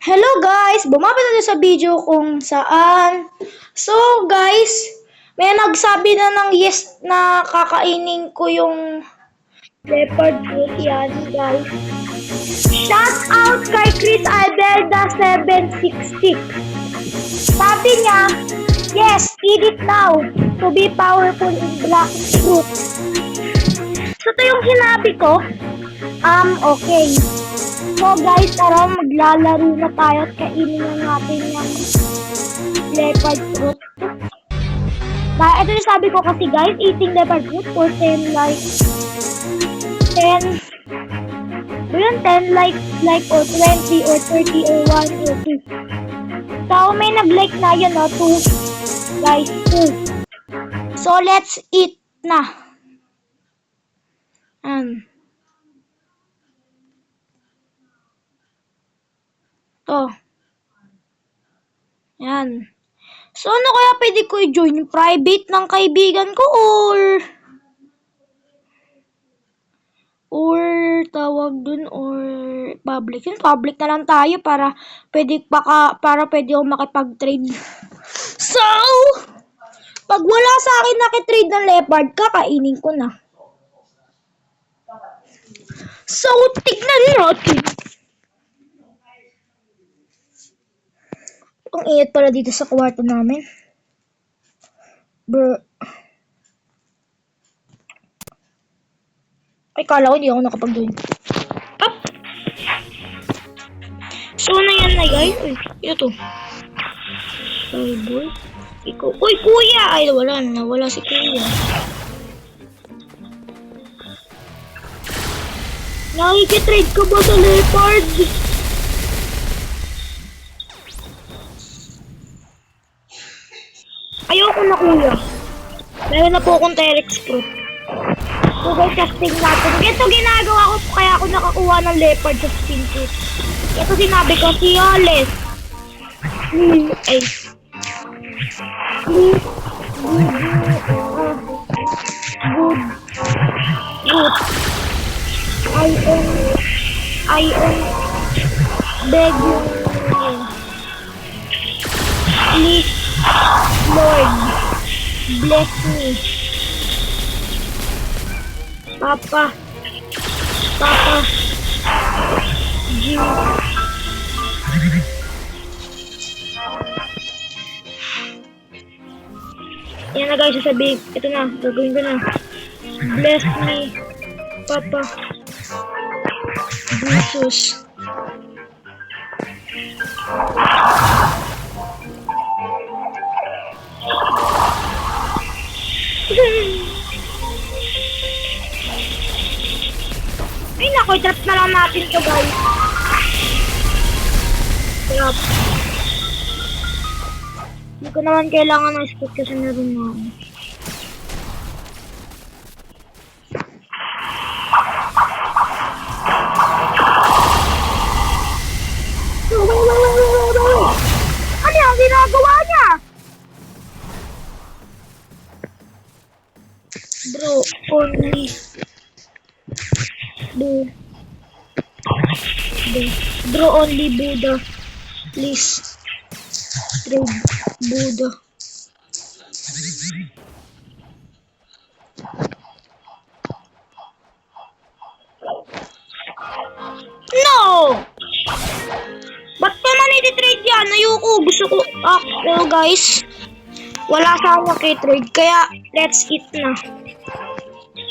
Hello guys! Bumabalik tayo sa video kung saan. So guys, may nagsabi na ng yes na kakainin ko yung leopard fruit yan guys. Shout out kay Chris Alberda 766. Sabi niya, yes, eat it now to be powerful in black fruit. So ito yung sinabi ko. Okay. So guys, tara maglalaro na tayo at kainin na natin yung leopard fruit. Ito yung sabi ko kasi guys, eating leopard fruit for 10 or 20 or 30 or 1 or 2. So may nag-like na yun, 2 guys, 2. So let's eat na. Yan. So, ano kaya pwede ko i-join? Yung private ng kaibigan ko or tawag dun or public. Yung public na lang tayo para pwede ako makipag-trade. So, pag wala sa akin nakitrade ng leopard, kakainin ko na. So, tignan natin. Ang init pala dito sa kwarto namin. Ay, kala ko hindi ako nakapag-join. Up! So, na yan na guys. Uy, ito. Boy. Ikaw. Uy, kuya! Ay, wala si kuya. Nakikitrade ka ba sa leopard? Ayoko na kuya. Meron na po akong Terex fruit. So guys, testing natin. Ito ginagawa ko kaya ako nakakuha ng leopard sa spin fruit. Ito sinabi ko, si Yoles. Good. I beg you. Please, Lord, bless me. Papa, Jesus. Yan na guys, sasabihin. Ito na, gagawin ko na. Bless me, Papa, Jesus. Ay nako, drop na lang natin to guys. Drop. Hindi ko naman kailangan ng spot kasi meron na ako. Ano yung ginagawa niya? Bro, only Draw only Buddha. Please. Trade Buddha. No! Ba't naman iti-trade yan? Ayoko. Gusto ko. Guys. Wala sa akin naki-trade. Kaya, let's eat na.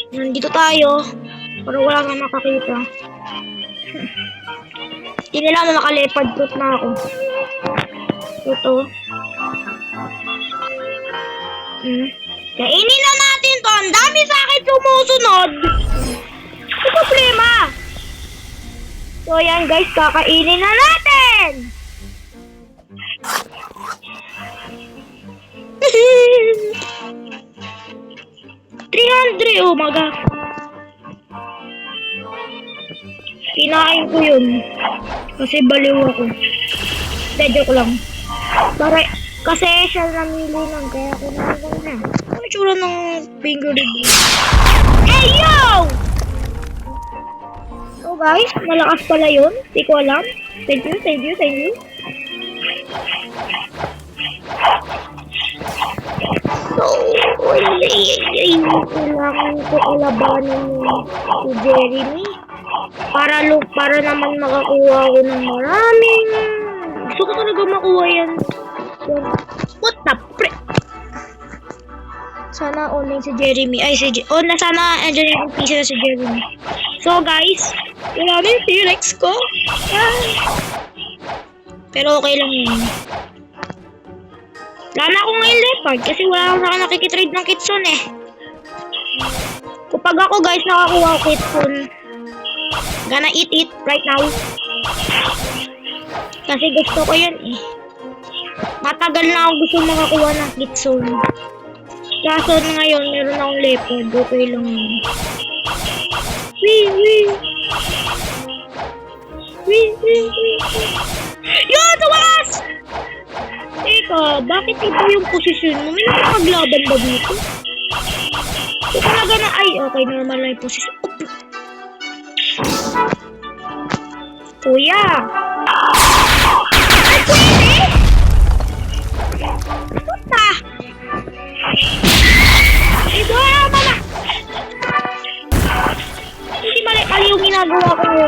Nandito tayo. Pero wala na makakita. Hindi nila na naka-leopard fruit na ako. Ito. Kainin na natin to. Ang dami sa akin sumusunod. Ano problema? So yan guys, kakainin na natin. $300. Oh my God. Kinain ko yun. Kasi baliw ako. Joke lang. Kasi siya namili lang. Kaya ako naman na. Ano tsura ng finger dito? Hey yo! So guys, malakas pala yun. Hindi ko alam. Thank you, thank you, thank you. So, kailangan ko kalabanin si Jeremy para naman makakuha ako ng maraming. Gusto ko talaga makuha yan. What the frick? Sana online si Jeremy. Ay, sana andyan yung umpisa na si Jeremy. So, guys, wala na yung T-Rex ko. Pero okay lang yun. Wala na ako ngayon leopard kasi wala akong saka nakikitrade ng kitsune eh. Kapag ako guys nakakuha ko kitsune, gonna eat it right now. Kasi gusto ko yun eh. Matagal na ako gusto makakuha ng kitsune. Kaso ngayon meron akong leopard, okay lang yun. Wee! Yun! Tumakas! Teka, bakit iba yung posisyon mo? May nakapaglaban ba dito? Ito talaga na, ay, okay, normal na yung posisyon. Kuya! Ay, pwede! Puta! Ito na, mama! Hindi mali yung ginagawa ko.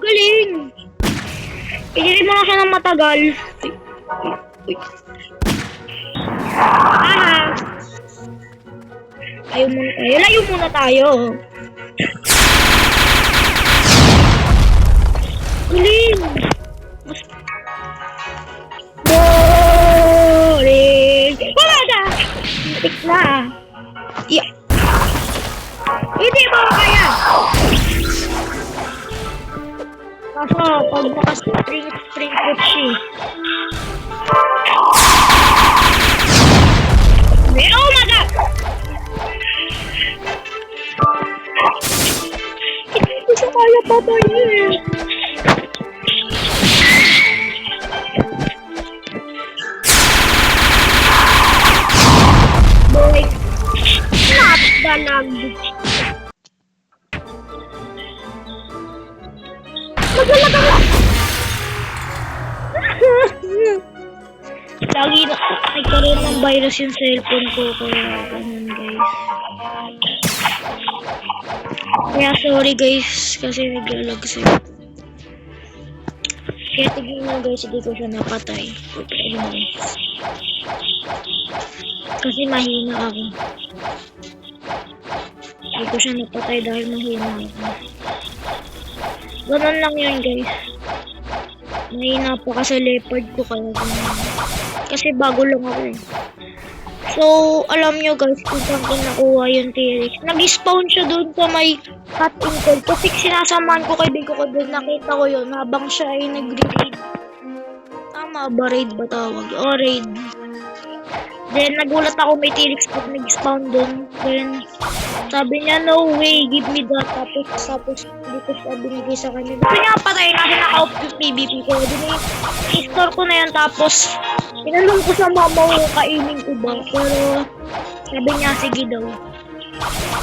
Galing! Pigilin mo lang siya ng matagal. Uy. Layo muna tayo. Galing! Boring! Wala na! Matik na. Yeah. Hindi mo kaya! Kaso, pag naka-spring foot siya. Oh my God! Hindi ko siya kaya patayin. Boy, not dalag. Maglalag ako! Lagi na nagkaroon ng virus yung cellphone ko, kaya ganun guys. Kaya sorry guys, kasi naglalag siya. Kaya tignan mo guys, hindi ko siya napatay. Kasi mahina ako. Hindi ko siya napatay dahil mahina ako. Ganun lang yun guys. Mahina pa kasi leopard ko kaya ganun. Kasi bago lang ako eh. So, alam nyo guys, kung saan ko nakuha yung T-Rex. Nag-spawn siya doon sa may hot and cold. Kasi sinasamahan ko kaibigan ko doon. Nakita ko yun habang siya ay nag-raid. Tama ba? Raid ba tawag? O, raid. Then, nagulat ako may T-Rex pag nag-spawn doon. Then, sabi niya, no way, give me that. Tapos, hindi ko siya binigay sa kanya. Gusto niya patayin kasi naka-off yung PvP ko. I-store ko na yan. Tapos, tinanong ko sa mama ko kainin ko ba. Pero, sabi niya, sige daw.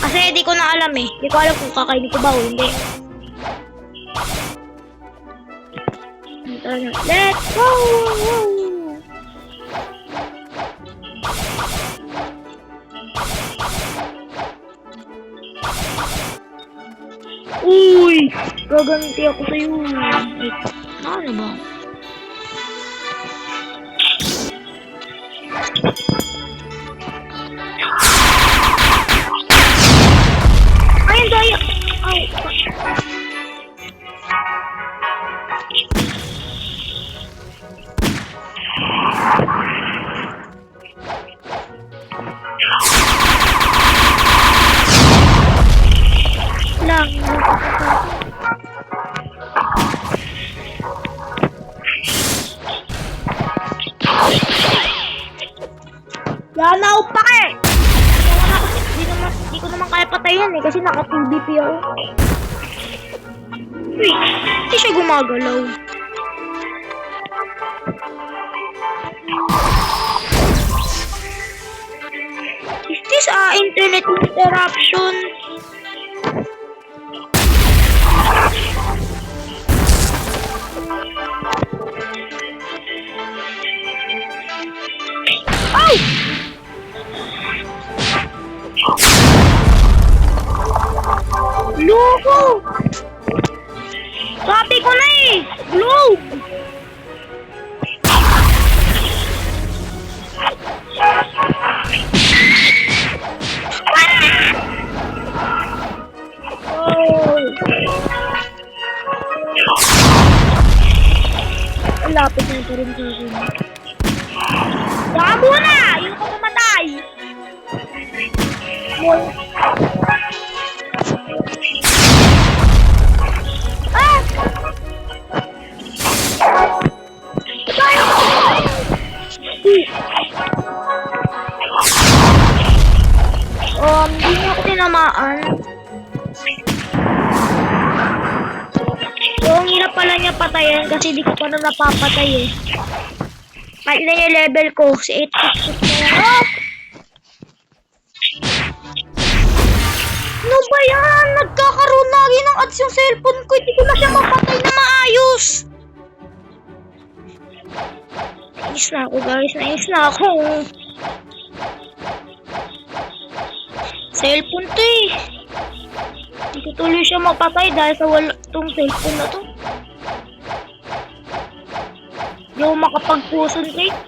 Kasi, di ko na alam eh. Di ko alam kung kakainin ko ba o hindi. Let's go! Uy! Gaganti ako sa'yo. Wait, ano ba? Ay, ang daya! Ay, lang. Lanaw pa eh! Di ko naman kaya patayin eh kasi naka-PvP ako. Wait, hindi siya gumagalaw. guys, internet interruption. Ay! Loko! Sabi ko na eh! Globe! Lapit na ito rin sa akin. Baka muna! Yung ko mamatay! Ah! Hindi niya ako tinamaan. So, ang hirap pala niya patayin kasi di ko pa na napapatay eh. Kahit na yung level ko, si 866 na yan. Oh! Ano ba yan? Nagkakaroon lagi ng ads yung cellphone ko. Hindi ko na siya mapatay na maayos. Nais na ako guys, nais na ako. Cellphone to eh. Hindi ko tuloy siya mapatay dahil sa wala itong cellphone na to. Hindi ako makapag-concentrate.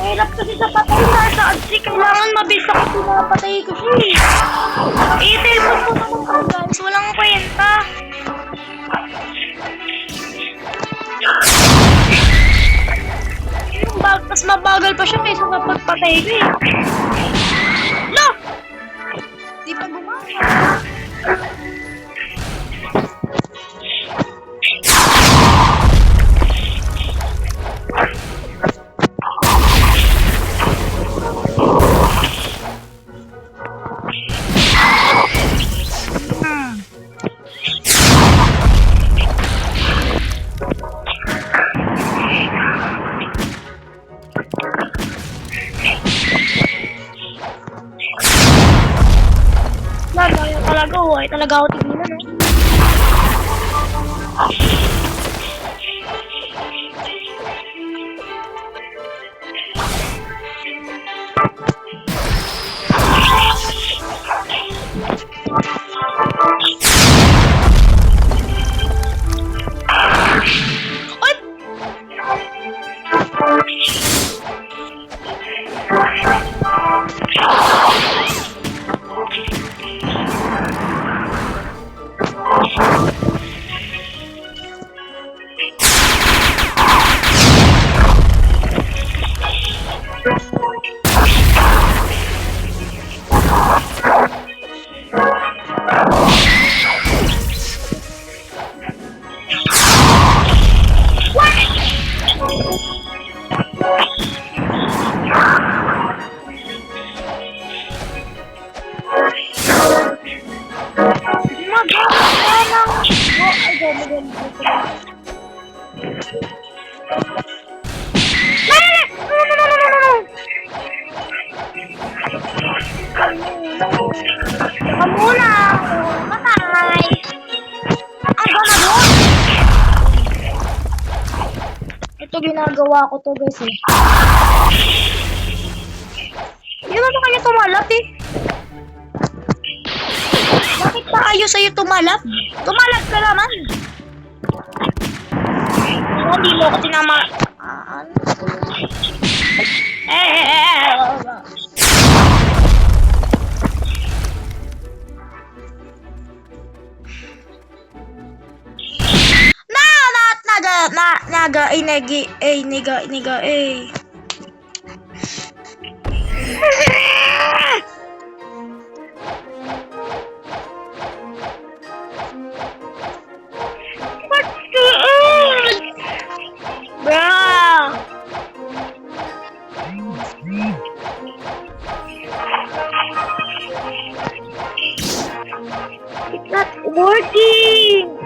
Hirap kasi sa patay na sa adsi. Kailangan mabilis ako pinapatay ko siya eh. I-telepon ko naman ka guys. Walang kwenta. Tapos mabagal pa siya kaysa sa pagpatay ko eh. No! Di pa gumana. Ay talaga ako tigilan eh. Ito ginagawa ko to guys eh. Hindi naman kanya tumalap eh. Bakit pa ayaw sa'yo tumalap? Tumalap ka naman. Hindi mo ako tinamaan. naga, ay negi, ay niga, ay. What's good? Bruh! It's not working!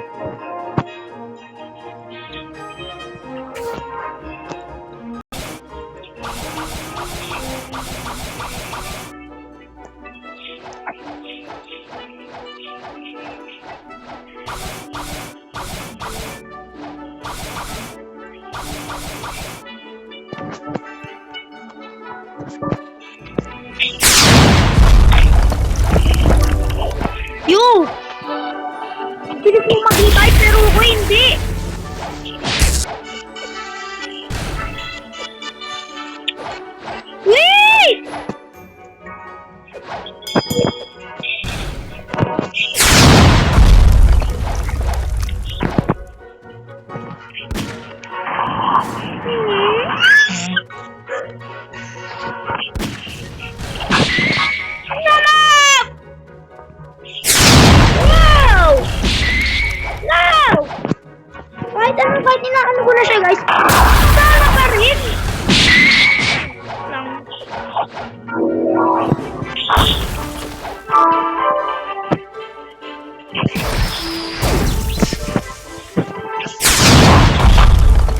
Yo! Bilis mo maghintay pero ako hindi! Wait! Kahit inaano ko na siya, guys. Sana pa rin! Lang.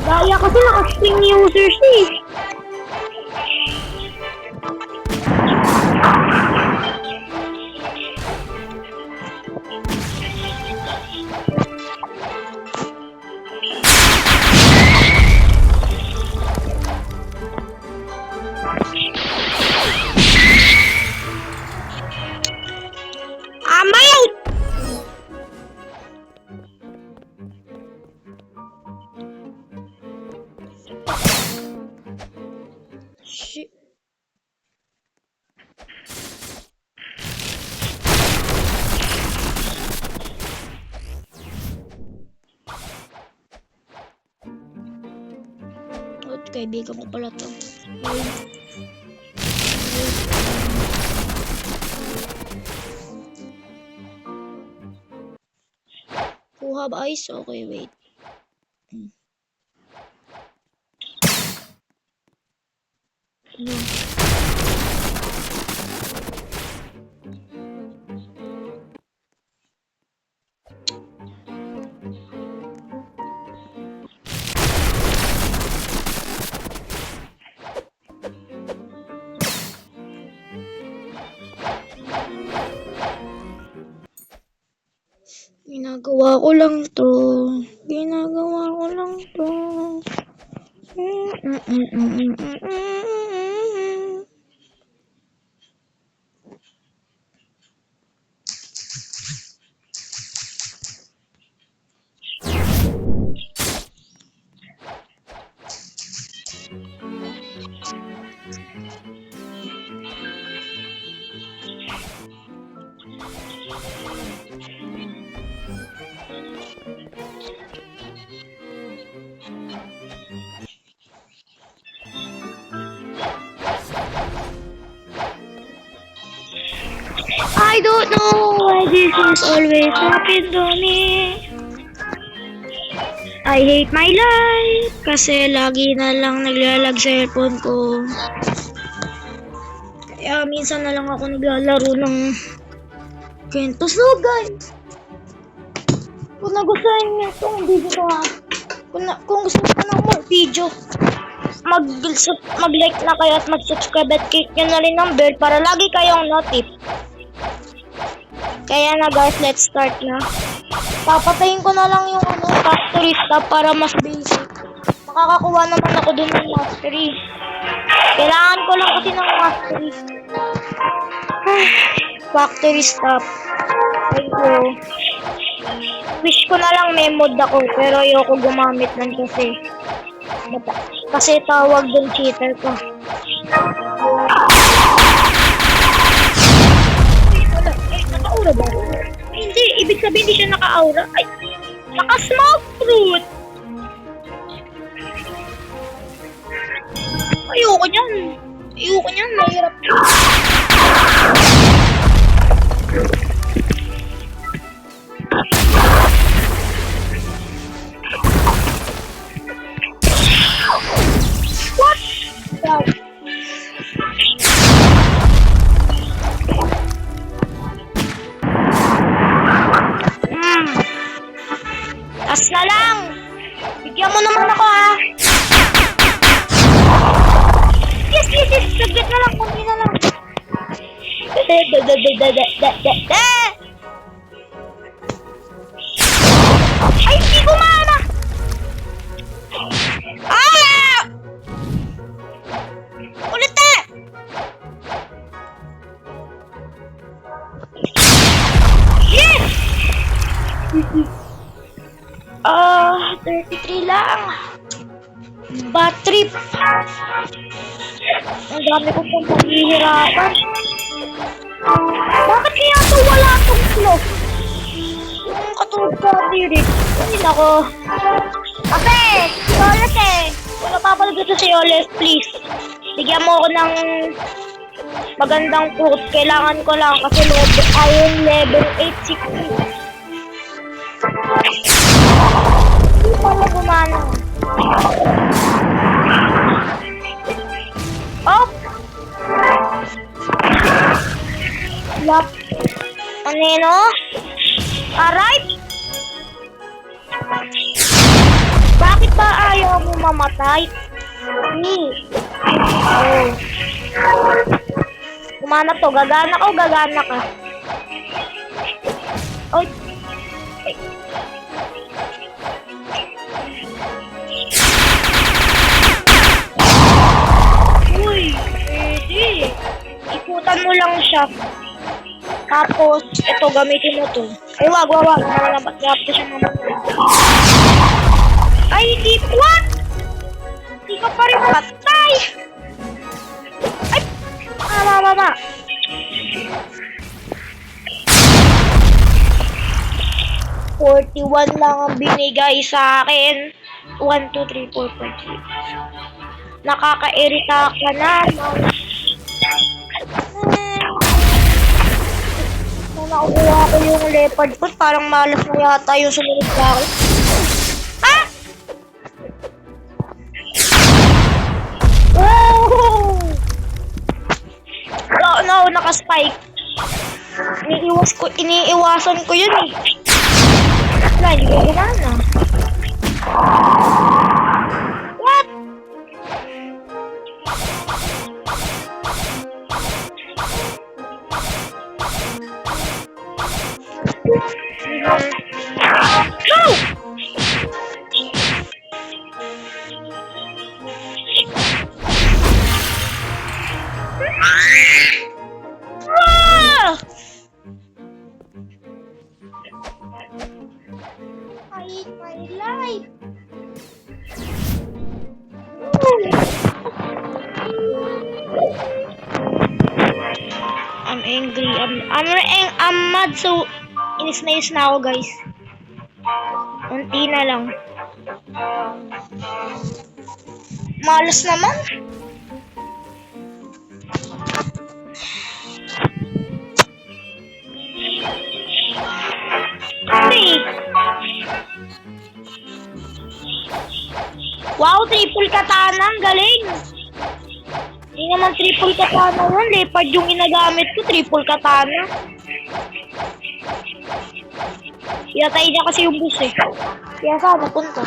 Daya kasi naka-Steam users eh. I'm out! Shit. At kaibigan ko pala to. Who have eyes? Okay, wait. No. Ginagawa ko lang to. Ginagawa ko lang to. I don't know why this is always happening to me. I hate my life kasi lagi na lang naglalag cellphone ko. Kaya minsan na lang ako naglalaro ng ganito. So guys, kung nagustuhan niyo itong video ko ha, kung gusto niyo ng more video, mag-like na kayo at mag-subscribe at click nyo na rin ng bell para lagi kayong notif. Kaya na guys, let's start na. Papatayin ko na lang yung factory stuff para mas basic. Makakakuha naman ako dun ng mastery. Kailangan ko lang kasi ng mastery. Factory stuff. Ayun. Wish ko na lang may mod ako, pero ayoko gumamit nun kasi. Kasi tawag dun cheater ko. Naka-aura ba? Hindi, ibig sabihin hindi siya naka-aura. Ay, naka-smoke fruit! Ayoko niyan. Ayoko niyan, mahirap. What? Wow. Tas na lang. Bigyan mo naman ako, ha. Yes. Saglit na lang. Kunti na lang. Ay, hindi gumana. Ah! Ulit na. Yes! 33 lang. Bad trip. Ang dami ko pong paghihirapan. Bakit kaya ito wala itong flow? Yung katulad sa tirik. Ay, nako. Ate, si Oles eh. Kung napapalag ito si Oles, please. Bigyan mo ako ng magandang fruit. Kailangan ko lang kasi iron level 860. Hindi pala gumana. Oh! Lap. Anino? Alright? Bakit ba ayaw mo mamatay? Oh. Kumana to. Gagana ka o gagana ka? Oh. Uy, pwede. Ikutan mo lang siya. Tapos, ito, gamitin mo to. Ay, wag. Nalabat siya naman. Ay, di, what? Di ka pa rin patay. Ay, mama. $41 lang ang binigay sa akin. 1, 2, 3, 4, 5, 6. Nakakairita ka na. Nakukuha ko yung leopard foot. Parang malas na yata yung sumunod sa akin. Ah! Oh! No, naka-spike. Iniiwasan ko yun eh. Wala, hindi ko gumana. What? No! I hate my life. I'm angry. I'm mad, so inis na ako, guys. Unti na lang. Malas naman. Hey. Wow, triple katana. Ang galing. Hindi naman triple katana yun. Leopard yung ginagamit ko. Triple katana. Pinatay niya kasi yung bus eh. Kaya saan napunta?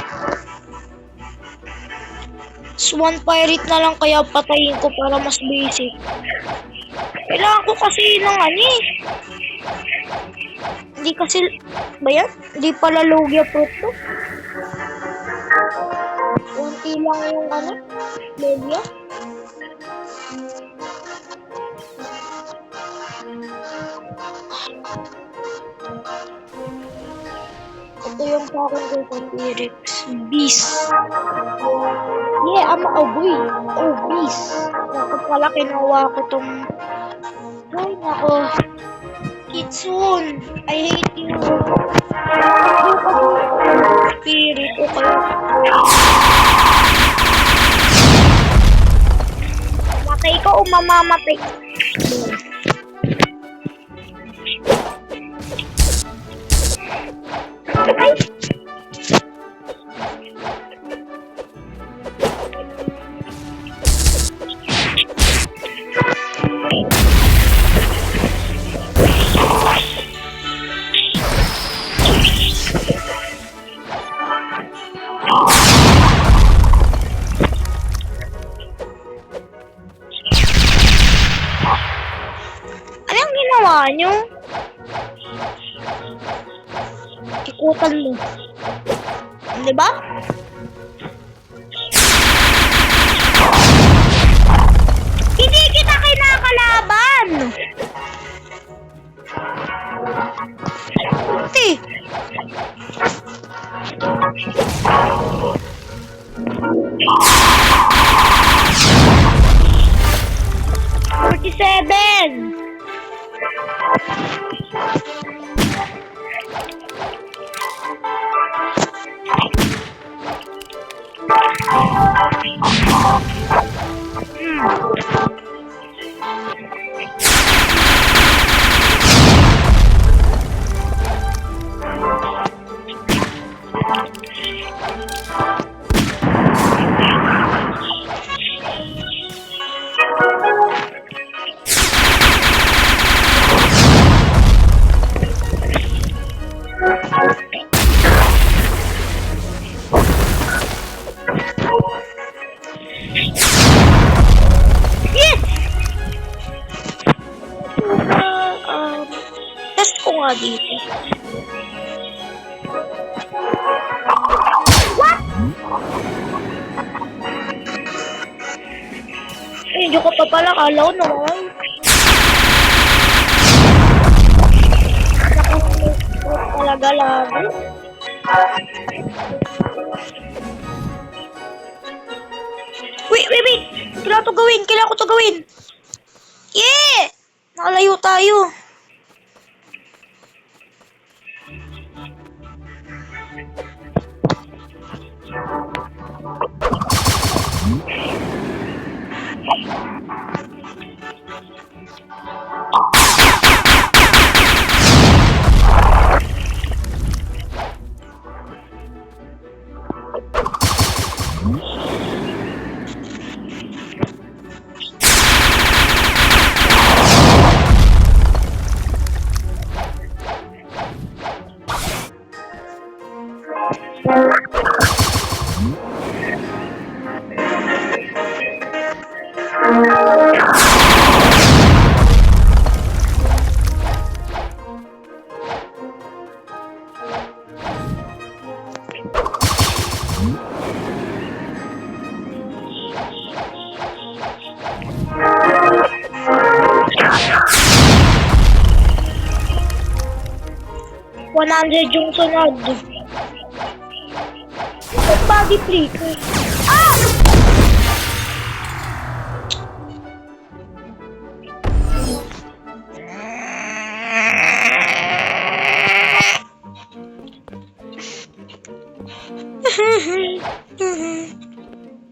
Swan pirate na lang kaya patayin ko para mas basic. Kailangan ko kasi ng eh. Hindi kasi, ba yan? Hindi pala Logia Pro to. Unti lang yung Logia. Ito yung parang ko kong T-Rex. Beast. Yeah, boy. Oh, beast. Naku pala, kinuha ko tong... Ay, nako. Kitsune. I hate you. Spirit. Okay. mamamatay. Ay! Anong ginawa nyo? Ikutan mo. Diba? Hindi kita kinakalaban! Ti! Seven. Test ko nga dito. What? Hindi ko pa pala kalaw naman. Nakasunod talaga lagi. Wait! Kailangan ko to gawin! Yeah! Nakalayo tayo. Yung sunod. Body flicker. Ah!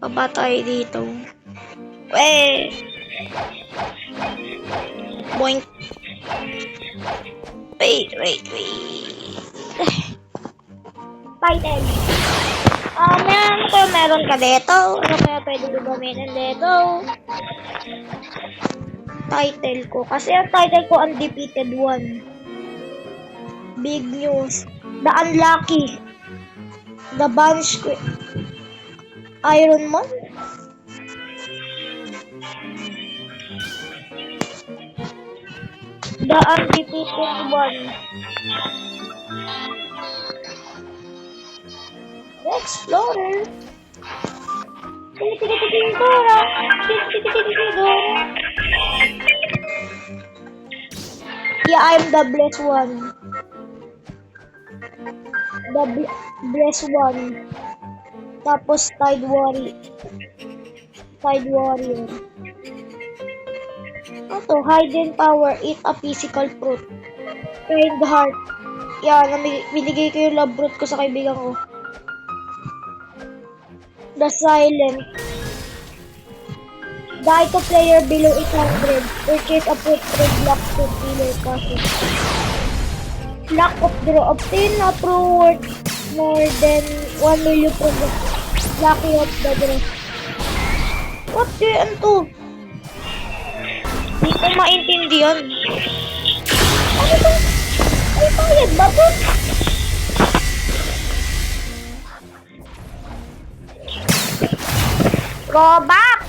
Baba tayo dito. Boink. Wait. Title. Meron ka dito. Ano kaya pwede ko gamitin dito? Title ko. Kasi ang title ko, Undefeated One. Big news. The Unlucky. The Bunch. Iron Man. The Undefeated One. The Explorer. Yeah, I'm the Blessed One. The Blessed One. Tapos Tide Warrior. Ito, Hidden Power. Eat a physical fruit. Kind Heart. Yan, binigay ko yung love fruit ko sa kaibigan ko. The Silent. Die to player below 800. Purchase a portrait block to dealer passes. Luck of draw. Obtain a true worth more than 1 million from the lucky of the draw. What yan to? Hindi ko maintindihan. Ano to? Ay, bayad ba to? Robux!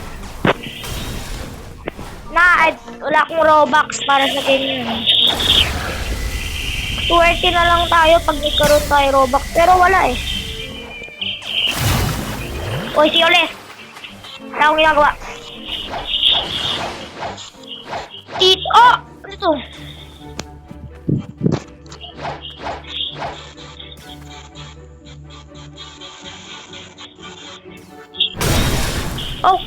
Wala akong Robux para sa ganyan. 20 na lang tayo pag nagkaroon tayo Robux. Pero wala eh. Oy, si Oles. Wala akong ginagawa. Tito! Ano to? Oh!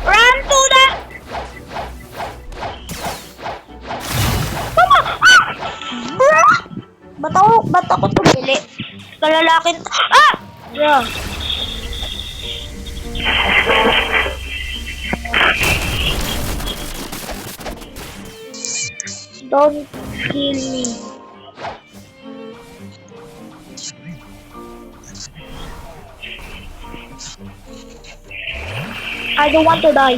Run to the... Mama! Ah! Ba't ako tumili? Kalalakin... Ah! Yeah. Don't kill me. I don't want to die.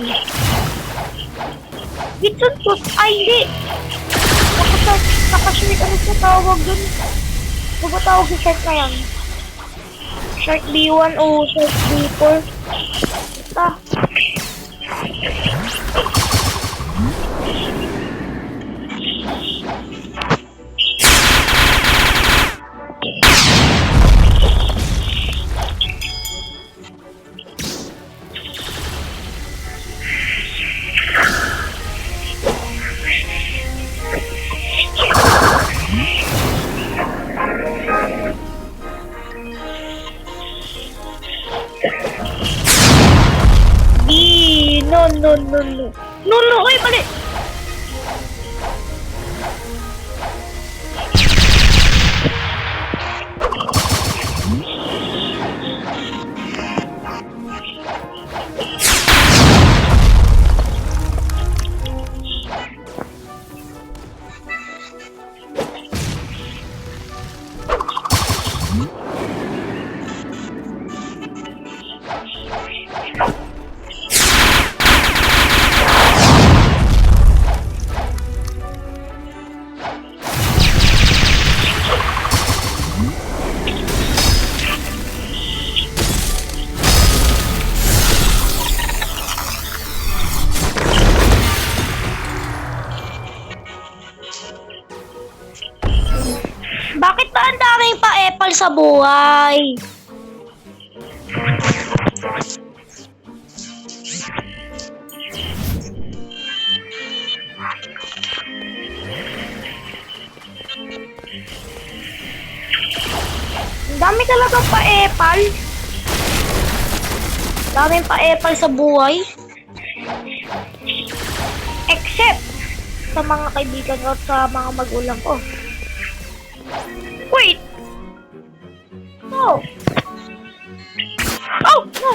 Gitsan po. Ay, hindi. Nakashort. Ano sa tawag dun? Ano ba tawag sa shark na yan? Shark B1 o Shark B4? Basta. No, ay, mali! Bakit ba ang daming pa-epal sa buhay? Ang dami talagang pa-epal. Daming pa-epal sa buhay. Except sa mga kaibigan ko at sa mga magulang ko. Wait! No! Oh! No!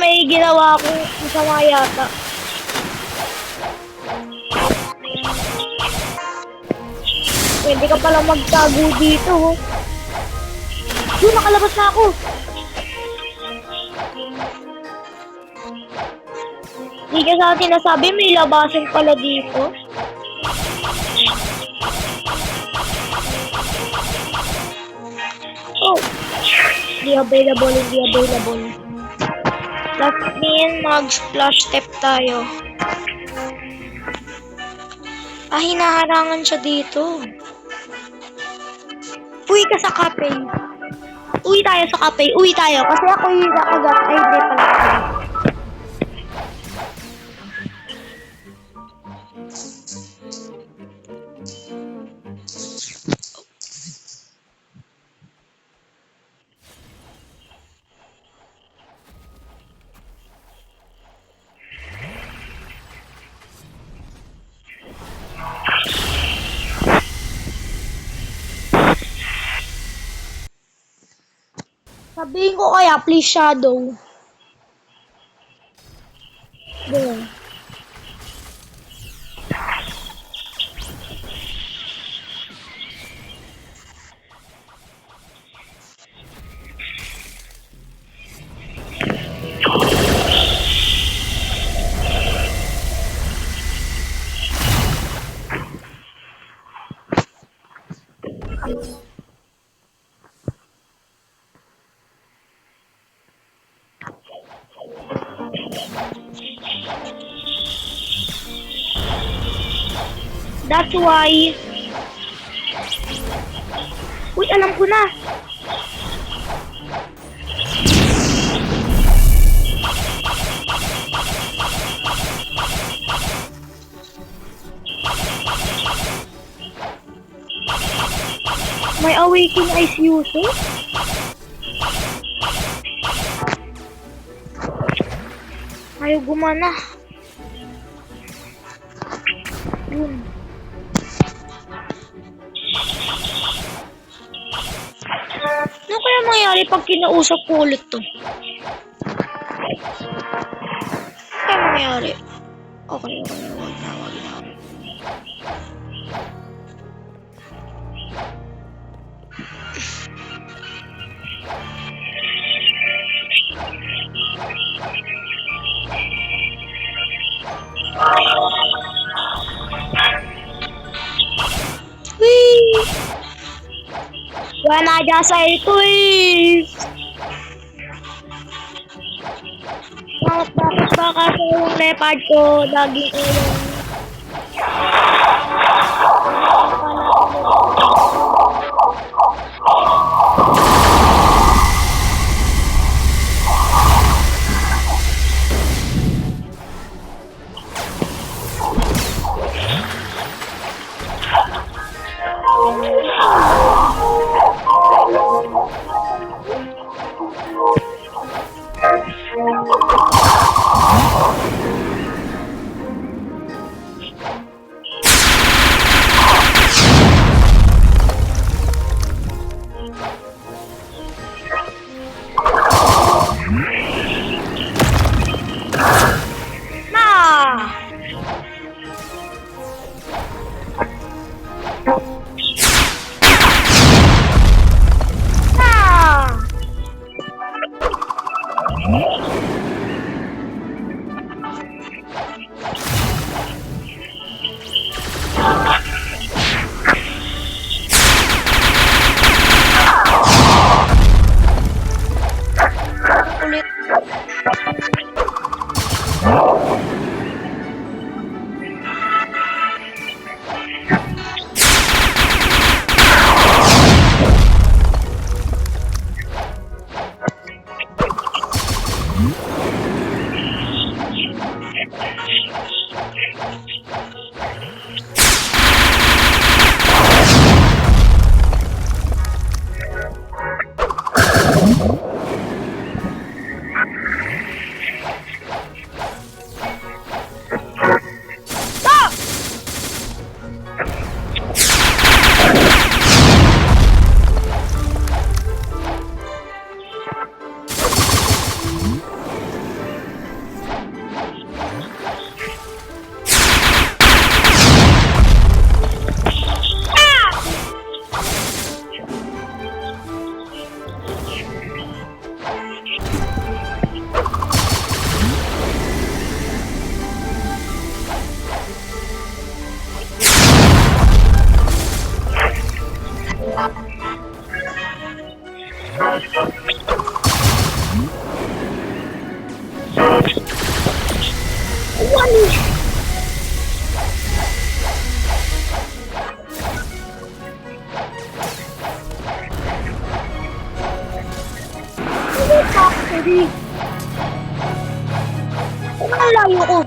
May ginawa akong masama yata. Pwede ka palang magtago dito. Yun, nakalabas na ako. Hindi ka sa atin nasabi, may labasan pala dito. Oh. Hindi available. Last min, mag-splash step tayo. Hinaharangan siya dito. Uwi ka sa cafe. Uwi tayo sa cafe. Uwi tayo. Kasi ako yung nakagat. Ay, hindi pala ako. Sabihin ko kaya, please shadow. Doon. That's why. Uy, alam ko na. May awakening ice user? Ayaw gumana. Yun. Ano kaya mangyari pag kinausap ko ulit to? Ano kaya mangyari? Okay. Wag na. Whee! Wala dyan sa ito eh! Bakit ba kasi yung leopard ko laging ulang? Ulit. Hindi. Ang layo ko.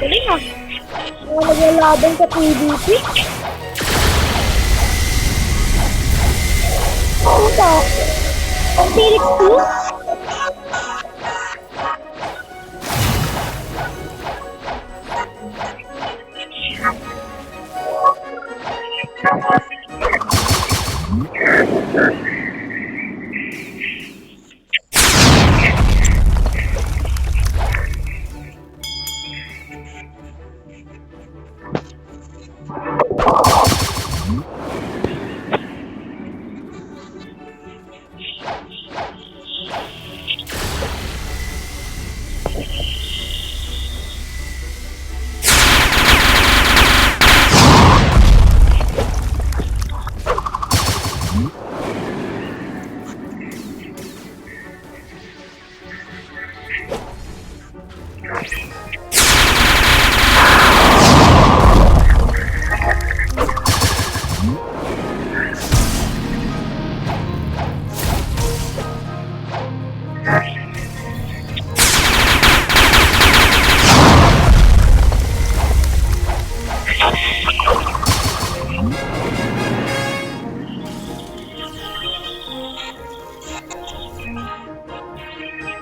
Galing ah. Mga naglalaban sa PvP. Puta. Ang Felix 2?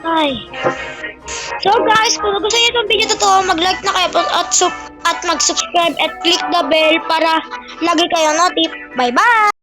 Ay. So guys, kung gusto niyo itong video to, mag-like na kayo at mag-subscribe at click the bell para lagi kayo notif. Bye-bye!